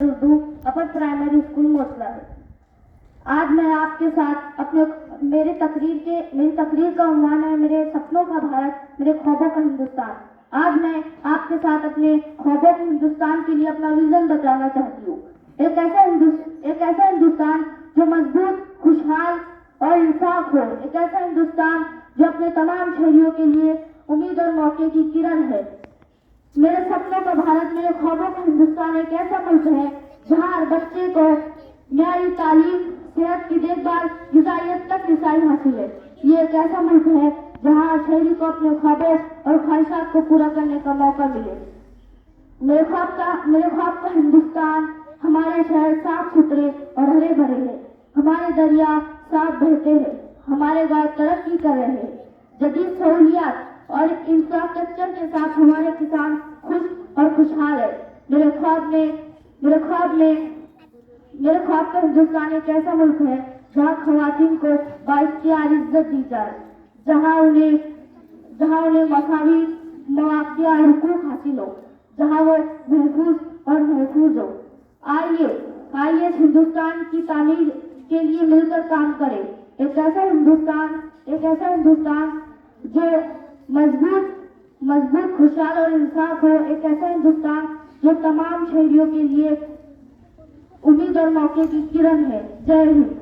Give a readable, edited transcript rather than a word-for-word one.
اردو اپر primary school موسلا ہے۔ آج میں آپ کے ساتھ میری تقریر کا عنوان ہے میرے سپنوں کا بھارت، میرے خوابوں کا ہندوستان۔ آج میں آپ کے ساتھ اپنے خوابوں کے ہندوستان کے لیے اپنا ویژن بتانا چاہتی ہوں۔ ایک ایسا ہندوستان جو مضبوط، خوشحال اور انصاف ہو۔ ایک ایسا ہندوستان جو اپنے تمام شہریوں کے لیے امید اور موقع کی کرن ہے۔ میرے سپنوں کا بھارت، میرے خوابوں کا ہندوستان ایک ایسا ملک ہے جہاں ہر بچے کو معیاری تعلیم، صحت کی دیکھ بھال، غذائیت تک رسائی حاصل ہے۔ یہ ایک ایسا ملک ہے جہاں ہر شہری کو اپنے خوابوں اور خواہشات کو پورا کرنے کا موقع ملے۔ میرے خواب کا ہندوستان، ہمارے شہر صاف ستھرے اور ہرے بھرے ہیں، ہمارے دریا صاف بہتے ہیں، ہمارے گاؤں ترقی کر رہے ہیں، جدید سہولیات اور انفراسٹرکچر کے ساتھ ہمارے کسان خوش اور خوشحال ہے۔ میرے خواب کا ہندوستان ایک ایسا ملک ہے جہاں خواتین کو بااختیار عزت دی جائے، جہاں انہیں مساوی مواقع اور حقوق حاصل ہو، جہاں وہ محفوظ ہو۔ آئیے اس ہندوستان کی تعمیر کے لیے مل کر کام کریں۔ ایک ایسا ہندوستان جو مضبوط، خوشحال اور انصاف ہو۔ ایک ایسا ہندوستان جو تمام شہریوں کے لیے امید اور موقع کی کرن ہے۔ جے ہند۔